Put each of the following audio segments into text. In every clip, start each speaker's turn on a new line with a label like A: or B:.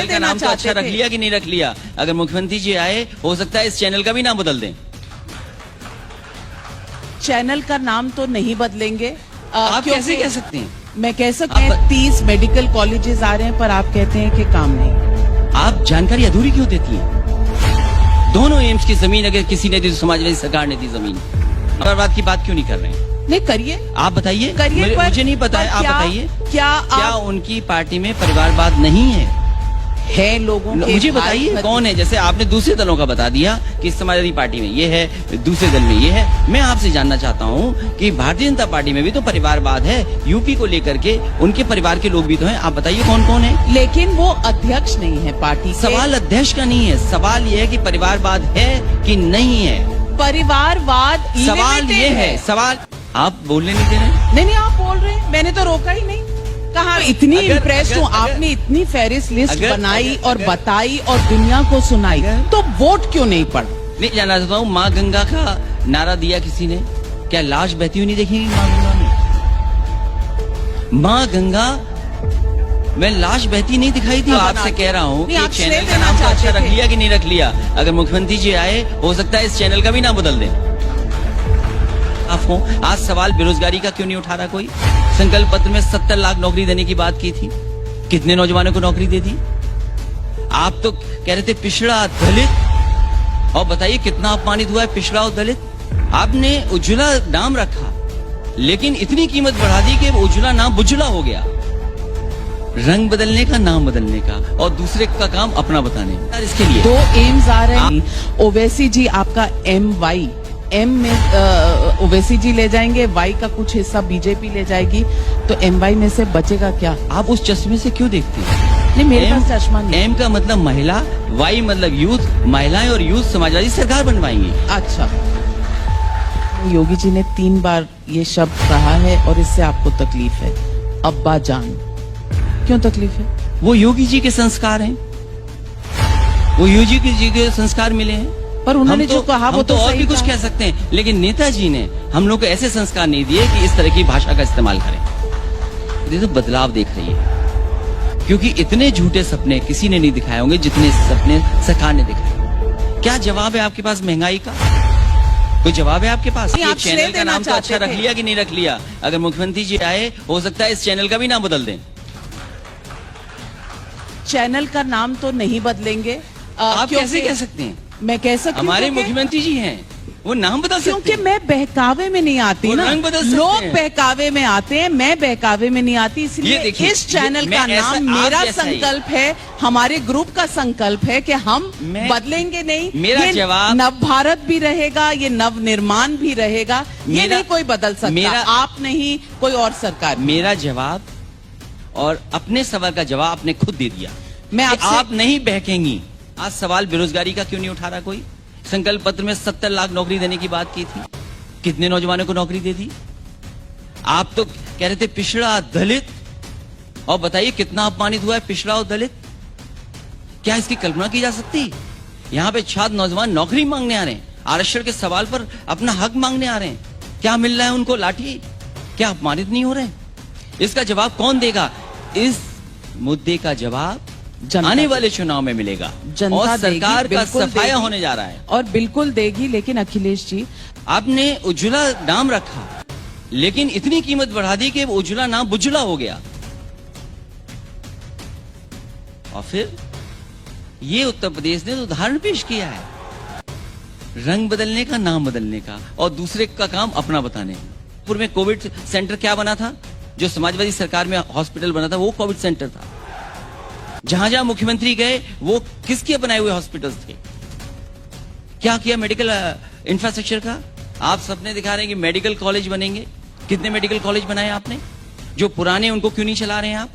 A: का नाम तो अच्छा रख लिया कि नहीं रख लिया? अगर मुख्यमंत्री जी आए, हो सकता है इस चैनल का भी नाम बदल दें।
B: चैनल का नाम तो नहीं बदलेंगे।
A: आप कैसे कह सकते हैं?
B: मैं कह सकती हूँ 30 मेडिकल कॉलेजेस आ रहे हैं, पर आप कहते हैं कि काम नहीं।
A: आप जानकारी अधूरी क्यों देती हैं? दोनों एम्स की जमीन अगर किसी ने दी तो समाजवादी सरकार ने दी जमीन। परिवारवाद की बात क्यों नहीं कर रहे हैं?
B: नहीं करिए,
A: आप बताइए।
B: करिए,
A: मुझे नहीं पता है, आप बताइए।
B: क्या
A: उनकी पार्टी में परिवारवाद नहीं है?
B: लोगों के
A: मुझे बताइए कौन है? जैसे आपने दूसरे दलों का बता दिया कि समाजवादी पार्टी में ये है, दूसरे दल में ये है। मैं आपसे जानना चाहता हूँ कि भारतीय जनता पार्टी में भी तो परिवारवाद है। यूपी को लेकर के उनके परिवार के लोग भी तो हैं। आप बताइए कौन कौन है?
B: लेकिन वो अध्यक्ष नहीं है पार्टी के।
A: सवाल अध्यक्ष का नहीं है, सवाल ये है कि परिवारवाद है कि नहीं है।
B: परिवारवाद
A: सवाल ये है, सवाल आप बोलने नहीं दे रहे।
B: नहीं, आप बोल रहे हैं, मैंने तो रोका ही नहीं। कहा इतनी इम्प्रेस्ड हूँ, आपने इतनी फेरिस लिस्ट बनाई और बताई और दुनिया को सुनाई, तो वोट क्यों नहीं पड़ा?
A: नहीं जानना चाहता हूँ, माँ गंगा का नारा दिया किसी ने? क्या लाश बहती हुई नहीं देखेंगी माँ गंगा में? माँ गंगा मैं लाश बहती नहीं दिखाई थी। आपसे कह रहा हूँ कि चैनल का नाम तो अच्छा रख लिया कि नहीं रख लिया? अगर मुख्यमंत्री जी आए, हो सकता है इस चैनल का भी नाम बदल दें। आज सवाल बेरोजगारी का क्यों नहीं उठा रहा कोई? संकल्प पत्र में 70 लाख नौकरी देने की बात की थी, कितने नौजवानों को नौकरी दे दी? आप तो कह रहे थे पिछड़ा दलित, और बताइए कितना अपमानित हुआ है पिछड़ा और दलित। आपने उज्ज्वला नाम रखा, लेकिन इतनी कीमत बढ़ा दी कि उज्ज्वला नाम बुज्जला हो गया। रंग बदलने का, नाम बदलने का, और दूसरे का काम अपना बताने का। इसके लिए
B: 2 एम्स आ रहे हैं। ओवैसी जी आपका एम में ओवैसी जी ले जाएंगे, वाई का कुछ हिस्सा बीजेपी ले जाएगी, तो MY में से बचेगा क्या?
A: आप उस चश्मे से क्यों देखते हैं?
B: नहीं, मेरे पास चश्मा नहीं।
A: एम का मतलब महिला, वाई मतलब यूथ। महिलाएं और यूथ समाजवादी सरकार बनवाएंगी।
B: अच्छा, योगी जी ने 3 बार ये शब्द कहा है और इससे आपको तकलीफ है। अब्बा जान, क्यों तकलीफ है?
A: वो योगी जी के संस्कार हैं, वो योगी जी के संस्कार मिले हैं।
B: पर उन्होंने जो कहा वो तो
A: और भी कुछ कह सकते हैं, लेकिन नेताजी ने हम लोग को ऐसे संस्कार नहीं दिए कि इस तरह की भाषा का इस्तेमाल करें। ये तो बदलाव देख रही है, क्योंकि इतने झूठे सपने किसी ने नहीं दिखाए होंगे जितने सपने सरकार ने दिखाए। क्या जवाब है आपके पास महंगाई का? कोई जवाब है आपके पास? ये चैनल का नाम तो अच्छा रख लिया कि नहीं रख लिया? अगर मुख्यमंत्री जी आए, हो सकता है इस चैनल का भी नाम बदल दें।
B: चैनल का नाम तो नहीं बदलेंगे।
A: आप कैसे कह सकते हैं?
B: मैं कह सकती हूँ,
A: हमारे मुख्यमंत्री जी हैं, वो नाम बदल सकते हैं।
B: क्योंकि मैं बहकावे में नहीं आती ना, लोग बहकावे में आते हैं, मैं बहकावे में नहीं आती। इसलिए इस चैनल का नाम, मेरा संकल्प है, हमारे ग्रुप का संकल्प है कि हम बदलेंगे नहीं।
A: मेरा जवाब,
B: नव भारत भी रहेगा, ये नव निर्माण भी रहेगा, ये नहीं कोई बदल सकता। आप नहीं, कोई और सरकार।
A: मेरा जवाब और अपने सवाल का जवाब आपने खुद दे दिया।
B: मैं
A: आप नहीं बहकेंगी। आज सवाल बेरोजगारी का क्यों नहीं उठा रहा कोई? संकल्प पत्र में 70 लाख नौकरी देने की बात की थी, कितने नौजवानों को नौकरी दे दी? आप तो कह रहे थे पिछड़ा दलित, और बताइए कितना अपमानित हुआ है पिछड़ा और दलित। क्या इसकी कल्पना की जा सकती? यहाँ पे छात्र नौजवान नौकरी मांगने आ रहे हैं, आरक्षण के सवाल पर अपना हक मांगने आ रहे हैं। क्या मिल रहा है उनको? लाठी। क्या अपमानित नहीं हो रहे? इसका जवाब कौन देगा? इस मुद्दे का जवाब आने वाले चुनाव में मिलेगा, और सरकार का सफाया होने जा रहा है,
B: और बिल्कुल देगी। लेकिन अखिलेश जी,
A: आपने उज्ज्वला नाम रखा, लेकिन इतनी कीमत बढ़ा दी कि उज्ज्वला नाम बुज्जला हो गया। और फिर ये उत्तर प्रदेश ने उदाहरण पेश किया है, रंग बदलने का, नाम बदलने का, और दूसरे का काम अपना बताने। पूर्व में कोविड सेंटर क्या बना था? जो समाजवादी सरकार में हॉस्पिटल बना था, वो कोविड सेंटर था। जहां जहां मुख्यमंत्री गए, वो किसके बनाए हुए हॉस्पिटल्स थे? क्या किया मेडिकल इंफ्रास्ट्रक्चर का? आप सबने दिखा रहे हैं कि मेडिकल कॉलेज बनेंगे। कितने मेडिकल कॉलेज बनाए आपने? जो पुराने उनको क्यों नहीं चला रहे हैं आप?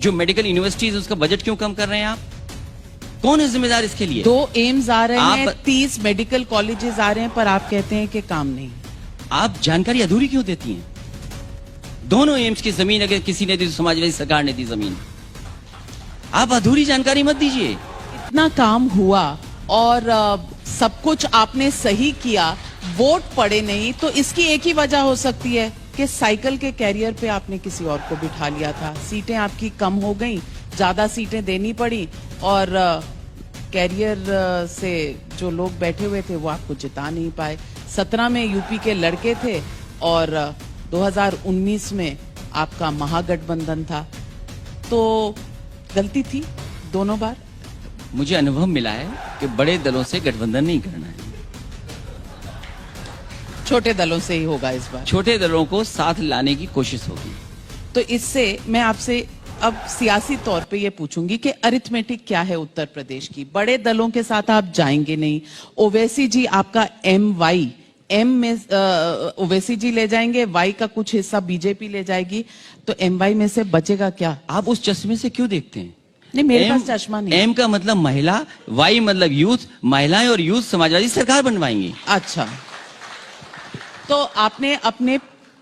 A: जो मेडिकल यूनिवर्सिटीज, उसका बजट क्यों कम कर रहे हैं आप? कौन है जिम्मेदार इसके लिए?
B: 2 एम्स आ रहे हैं, 30 मेडिकल कॉलेजेस आ रहे हैं, पर आप कहते हैं कि काम नहीं।
A: आप जानकारी अधूरी क्यों देती हैं? दोनों एम्स की जमीन अगर किसी ने दी तो समाजवादी सरकार ने दी जमीन। आप अधूरी जानकारी मत दीजिए।
B: इतना काम हुआ और सब कुछ आपने सही किया, वोट पड़े नहीं, तो इसकी एक ही वजह हो सकती है कि साइकिल के कैरियर पे आपने किसी और को बिठा लिया था, सीटें आपकी कम हो गई, ज्यादा सीटें देनी पड़ी, और कैरियर से जो लोग बैठे हुए थे वो आपको जिता नहीं पाए। 17 में यूपी के लड़के थे और 2019 में आपका महागठबंधन था, तो गलती थी दोनों बार।
A: मुझे अनुभव मिला है कि बड़े दलों से गठबंधन नहीं करना है,
B: छोटे दलों से ही होगा इस बार।
A: छोटे दलों को साथ लाने की कोशिश होगी।
B: तो इससे मैं आपसे अब सियासी तौर पे ये पूछूंगी कि अरिथमेटिक क्या है उत्तर प्रदेश की। बड़े दलों के साथ आप जाएंगे नहीं। ओवैसी जी आपका एम में ओवैसी जी ले जाएंगे, वाई का कुछ हिस्सा बीजेपी ले जाएगी, तो MY में से बचेगा क्या?
A: आप उस चश्मे से क्यों देखते हैं?
B: नहीं, मेरे पास चश्मा नहीं।
A: एम का मतलब महिला, वाई मतलब यूथ। महिलाएं और यूथ समाजवादी सरकार बनवाएंगी।
B: अच्छा, तो आपने अपने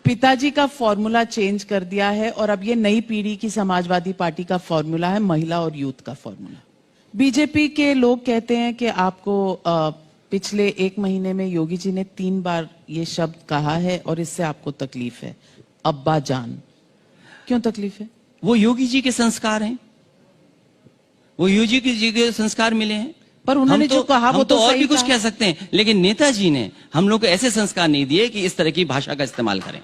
B: पिताजी का फॉर्मूला चेंज कर दिया है और अब ये नई पीढ़ी की समाजवादी पार्टी का फॉर्मूला है, महिला और यूथ का फॉर्मूला। बीजेपी के लोग कहते हैं कि आपको पिछले 1 महीने में योगी जी ने 3 बार ये शब्द कहा है और इससे आपको तकलीफ है। अब्बा जान, क्यों तकलीफ है?
A: वो योगी जी के संस्कार हैं, वो योगी जी के संस्कार मिले हैं।
B: पर उन्होंने जो कहा वो तो
A: और
B: सही
A: भी कुछ
B: कहा।
A: कह सकते हैं, लेकिन नेताजी ने हम लोग को ऐसे संस्कार नहीं दिए कि इस तरह की भाषा का इस्तेमाल करें।